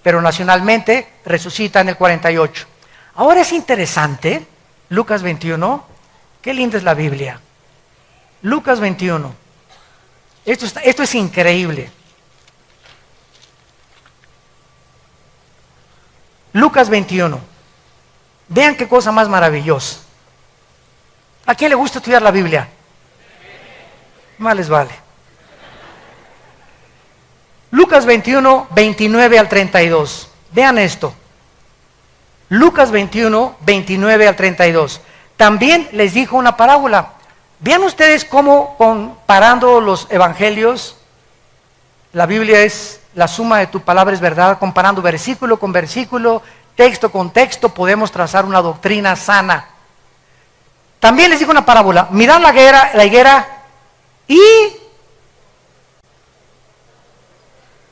pero nacionalmente resucita en el 48. Ahora es interesante, Lucas 21, qué linda es la Biblia. Lucas 21, esto es increíble. Lucas 21, vean qué cosa más maravillosa. ¿A quién le gusta estudiar la Biblia? Más les vale. Lucas 21, 29 al 32. Vean esto. Lucas 21, 29 al 32. También les dijo una parábola. Vean ustedes cómo, comparando los evangelios, la Biblia es la suma de tu palabra es verdad, comparando versículo con versículo, texto con texto, podemos trazar una doctrina sana. También les digo una parábola. Mirad la higuera y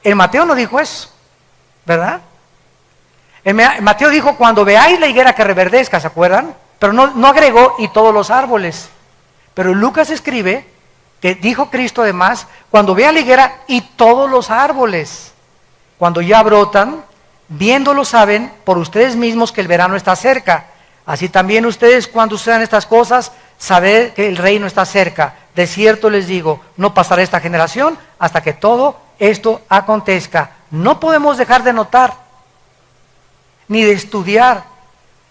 En Mateo no dijo eso, ¿verdad? Mateo dijo, cuando veáis la higuera que reverdezca, ¿se acuerdan? Pero no agregó, y todos los árboles. Pero Lucas escribe que dijo Cristo además, cuando vea la higuera y todos los árboles, cuando ya brotan, viéndolo saben por ustedes mismos que el verano está cerca. Así también ustedes, cuando sucedan estas cosas, sabed que el reino está cerca. De cierto les digo, no pasará esta generación hasta que todo esto acontezca. No podemos dejar de notar, ni de estudiar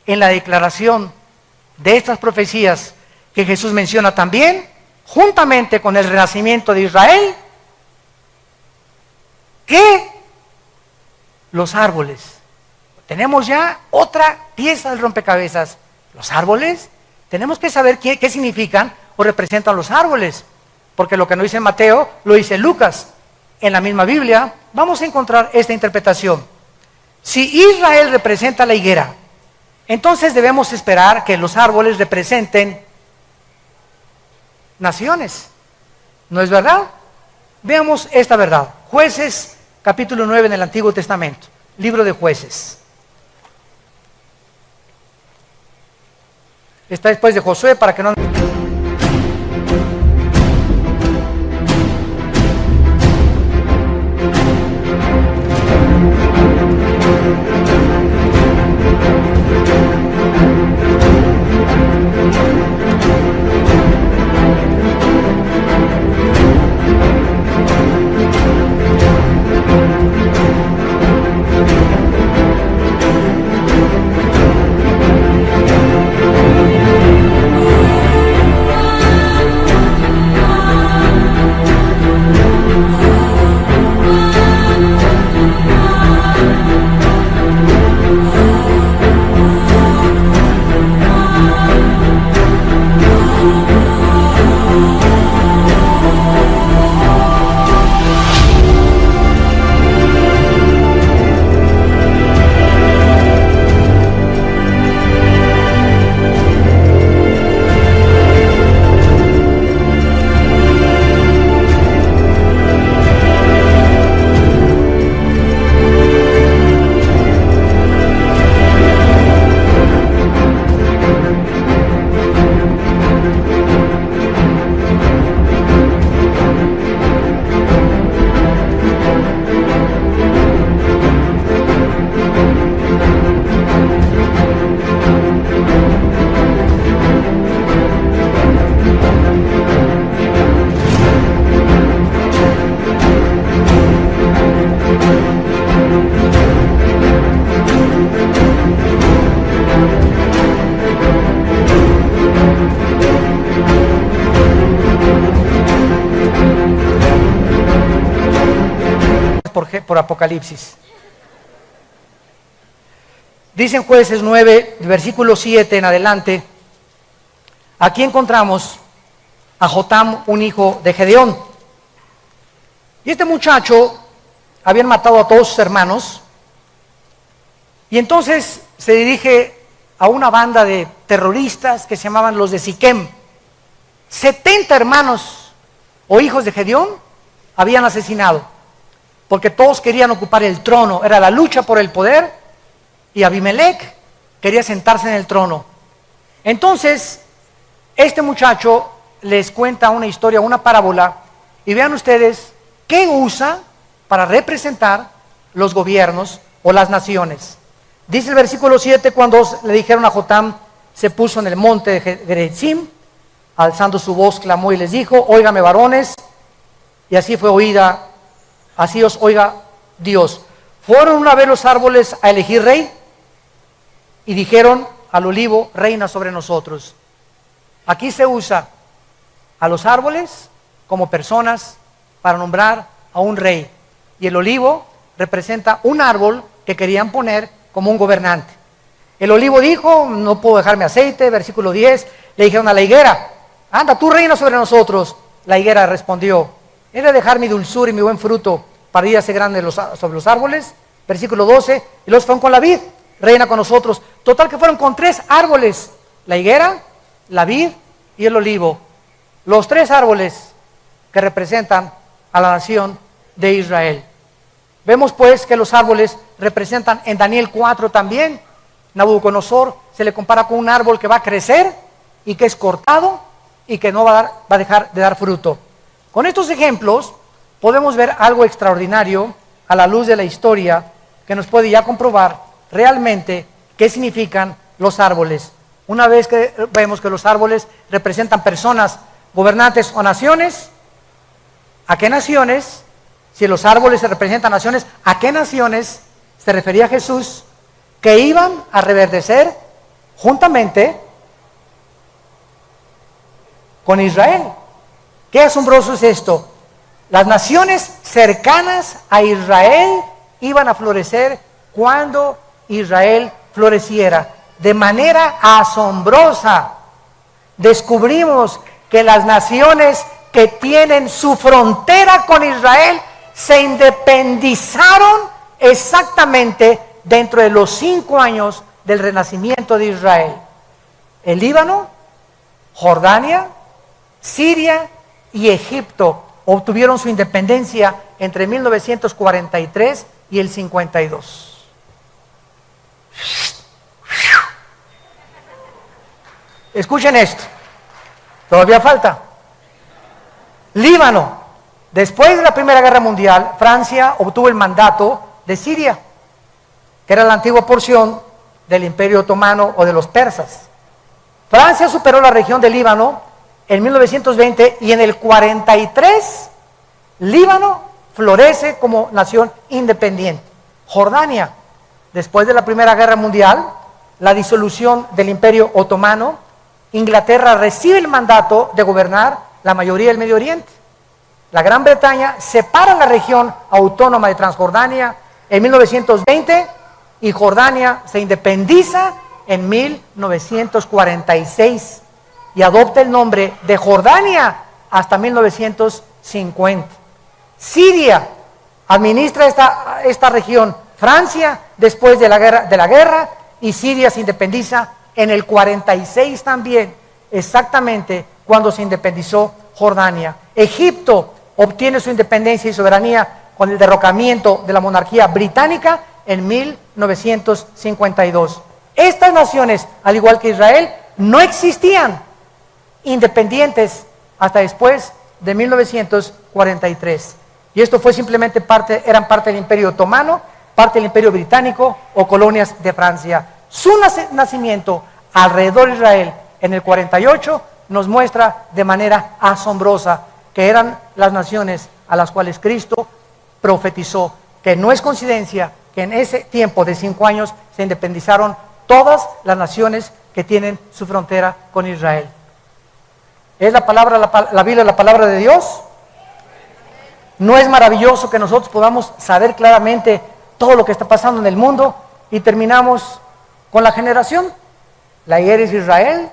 en la declaración de estas profecías que Jesús menciona también, juntamente con el renacimiento de Israel, que los árboles. Tenemos ya otra pieza del rompecabezas. Los árboles, tenemos que saber qué significan o representan los árboles, porque lo que no dice Mateo, lo dice Lucas. En la misma Biblia vamos a encontrar esta interpretación. Si Israel representa la higuera, entonces debemos esperar que los árboles representen naciones. ¿No es verdad? Veamos esta verdad. Jueces, capítulo 9 en el Antiguo Testamento. Libro de Jueces. Está después de Josué para que no... por Apocalipsis. Dice en Jueces 9, versículo 7 en adelante, aquí encontramos a Jotam, un hijo de Gedeón. Y este muchacho habían matado a todos sus hermanos, y entonces se dirige a una banda de terroristas que se llamaban los de Siquem. 70 hermanos o hijos de Gedeón habían asesinado, porque todos querían ocupar el trono, era la lucha por el poder, y Abimelech quería sentarse en el trono. Entonces, este muchacho les cuenta una historia, una parábola, y vean ustedes qué usa para representar los gobiernos o las naciones. Dice el versículo 7, cuando le dijeron a Jotam, se puso en el monte de Gerizim, alzando su voz, clamó y les dijo, óigame varones, y así fue oída, así os oiga Dios. Fueron una vez los árboles a elegir rey, y dijeron al olivo, reina sobre nosotros. Aquí se usa a los árboles como personas para nombrar a un rey, y el olivo representa un árbol que querían poner como un gobernante. El olivo dijo, no puedo dejarme aceite, versículo 10, le dijeron a la higuera, anda tú reina sobre nosotros. La higuera respondió, he de dejar mi dulzura y mi buen fruto para ir a ser grande sobre los árboles. Versículo 12, y los fueron con la vid, reina con nosotros. Total que fueron con 3 árboles, la higuera, la vid y el olivo. Los 3 árboles que representan a la nación de Israel. Vemos pues que los árboles representan en Daniel 4 también. Nabucodonosor se le compara con un árbol que va a crecer y que es cortado y que no va a dejar de dar fruto. Con estos ejemplos podemos ver algo extraordinario a la luz de la historia que nos puede ya comprobar realmente qué significan los árboles. Una vez que vemos que los árboles representan personas, gobernantes o naciones, ¿a qué naciones? Si los árboles se representan naciones, ¿a qué naciones se refería Jesús que iban a reverdecer juntamente con Israel? Qué asombroso es esto. Las naciones cercanas a Israel iban a florecer cuando Israel floreciera. De manera asombrosa descubrimos que las naciones que tienen su frontera con Israel se independizaron exactamente dentro de los 5 años del renacimiento de Israel. El Líbano, Jordania, Siria y Egipto obtuvieron su independencia entre 1943 y el 52. Escuchen esto, todavía falta. Líbano, después de la Primera Guerra Mundial, Francia obtuvo el mandato de Siria, que era la antigua porción del Imperio Otomano o de los persas. Francia superó la región del Líbano en 1920 y en el 43 Líbano florece como nación independiente. Jordania, después de la Primera Guerra Mundial, la disolución del Imperio Otomano, Inglaterra recibe el mandato de gobernar la mayoría del Medio Oriente. La Gran Bretaña separa la región autónoma de Transjordania en 1920 y Jordania se independiza en 1946 y adopta el nombre de Jordania hasta 1950. Siria administra esta región Francia después de la guerra y Siria se independiza en el 46 también, exactamente cuando se independizó Jordania. Egipto obtiene su independencia y soberanía con el derrocamiento de la monarquía británica en 1952. Estas naciones, al igual que Israel, no existían independientes hasta después de 1943. Y esto fue simplemente eran parte del Imperio Otomano, parte del Imperio Británico o colonias de Francia. Su nacimiento alrededor de Israel en el 48 nos muestra de manera asombrosa que eran las naciones a las cuales Cristo profetizó, que no es coincidencia que en ese tiempo de 5 años se independizaron todas las naciones que tienen su frontera con Israel. ¿Es la Biblia la palabra de Dios? ¿No es maravilloso que nosotros podamos saber claramente todo lo que está pasando en el mundo? Y terminamos con la generación. La IER es Israel,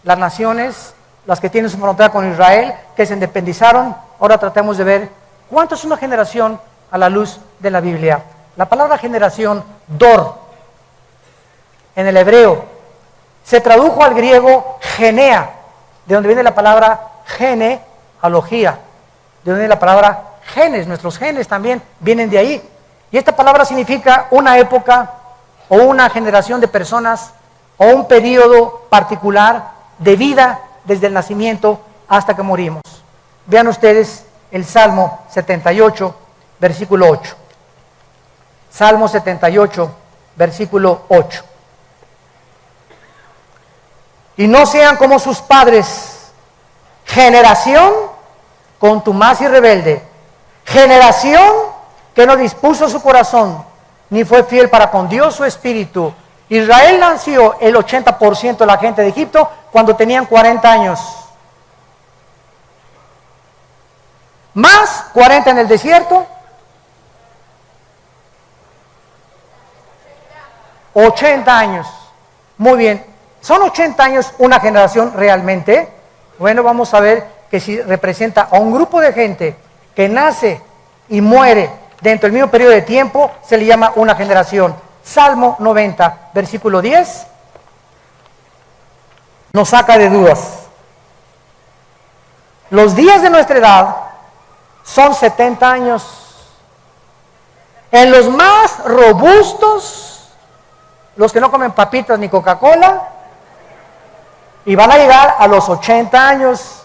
las naciones, las que tienen su frontera con Israel, que se independizaron. Ahora tratemos de ver cuánto es una generación a la luz de la Biblia. La palabra generación, dor, en el hebreo, se tradujo al griego genea, de donde viene la palabra genealogía, de donde viene la palabra genes. Nuestros genes también vienen de ahí. Y esta palabra significa una época o una generación de personas o un periodo particular de vida desde el nacimiento hasta que morimos. Vean ustedes el Salmo 78, versículo 8. Salmo 78, versículo 8. Y no sean como sus padres, generación contumaz y rebelde, generación que no dispuso su corazón, ni fue fiel para con Dios su espíritu. Israel nació el 80% de la gente de Egipto cuando tenían 40 años. Más 40 en el desierto. 80 años. Muy bien. ¿Son 80 años una generación realmente? Bueno, vamos a ver que si representa a un grupo de gente que nace y muere dentro del mismo periodo de tiempo, se le llama una generación. Salmo 90, versículo 10, nos saca de dudas. Los días de nuestra edad son 70 años. En los más robustos, los que no comen papitas ni Coca-Cola, y van a llegar a los 80 años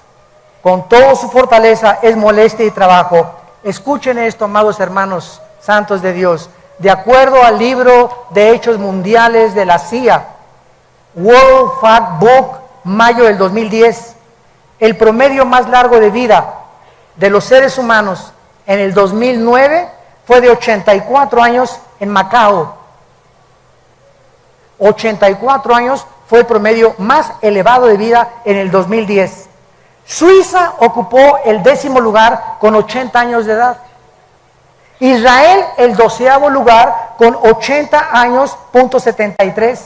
con toda su fortaleza, es molestia y trabajo. Escuchen esto, amados hermanos santos de Dios. De acuerdo al libro de Hechos Mundiales de la CIA, World Factbook, mayo del 2010, el promedio más largo de vida de los seres humanos en el 2009 fue de 84 años en Macao. 84 años fue el promedio más elevado de vida en el 2010. Suiza ocupó el 10º lugar con 80 años de edad. Israel el 12º lugar con 80 años, .73.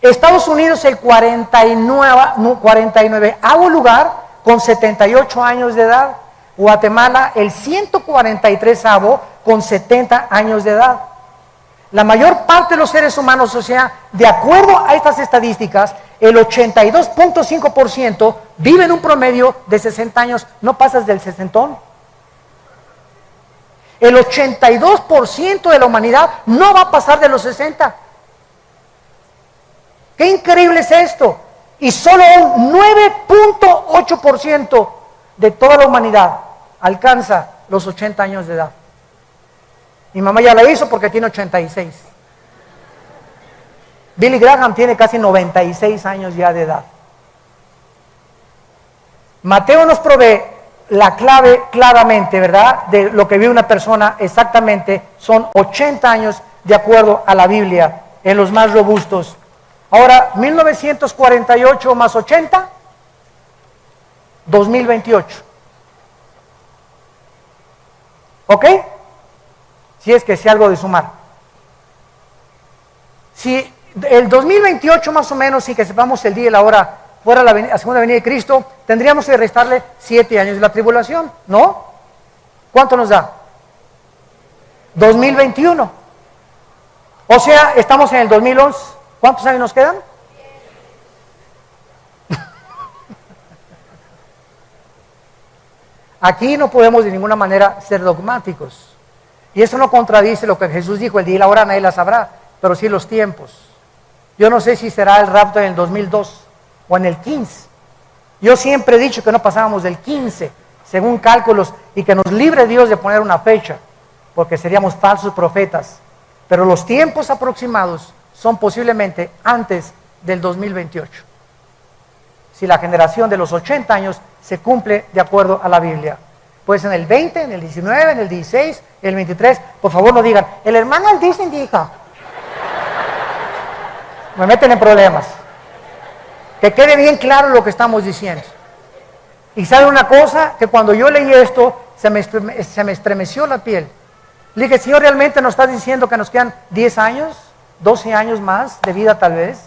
Estados Unidos el 49º lugar con 78 años de edad. Guatemala el 143º con 70 años de edad. La mayor parte de los seres humanos, o sea, de acuerdo a estas estadísticas, el 82.5% vive en un promedio de 60 años, no pasas del sesentón. El 82% de la humanidad no va a pasar de los 60. ¡Qué increíble es esto! Y solo un 9.8% de toda la humanidad alcanza los 80 años de edad. Mi mamá ya la hizo porque tiene 86. Billy Graham tiene casi 96 años ya de edad. Mateo nos provee la clave claramente, ¿verdad? De lo que vive una persona exactamente, son 80 años de acuerdo a la Biblia, en los más robustos. Ahora, 1948 más 80, 2028. ¿Ok? Si es que sé algo de sumar. Si el 2028 más o menos, sin que sepamos el día y la hora, fuera la segunda venida de Cristo, tendríamos que restarle 7 años de la tribulación, ¿no? ¿Cuánto nos da? 2021. O sea, estamos en el 2011. ¿Cuántos años nos quedan? Aquí no podemos de ninguna manera ser dogmáticos. Y eso no contradice lo que Jesús dijo, el día y la hora nadie la sabrá, pero sí los tiempos. Yo no sé si será el rapto en el 2002 o en el 15. Yo siempre he dicho que no pasábamos del 15, según cálculos, y que nos libre Dios de poner una fecha, porque seríamos falsos profetas. Pero los tiempos aproximados son posiblemente antes del 2028. Si la generación de los 80 años se cumple de acuerdo a la Biblia. Pues en el 20, en el 19, en el 16, en el 23, por favor no digan, el hermano Aldisen dijo. Me meten en problemas. Que quede bien claro lo que estamos diciendo. Y sabe una cosa, que cuando yo leí esto, se me estremeció la piel. Le dije, Señor, ¿realmente nos estás diciendo que nos quedan 10 años, 12 años más de vida tal vez?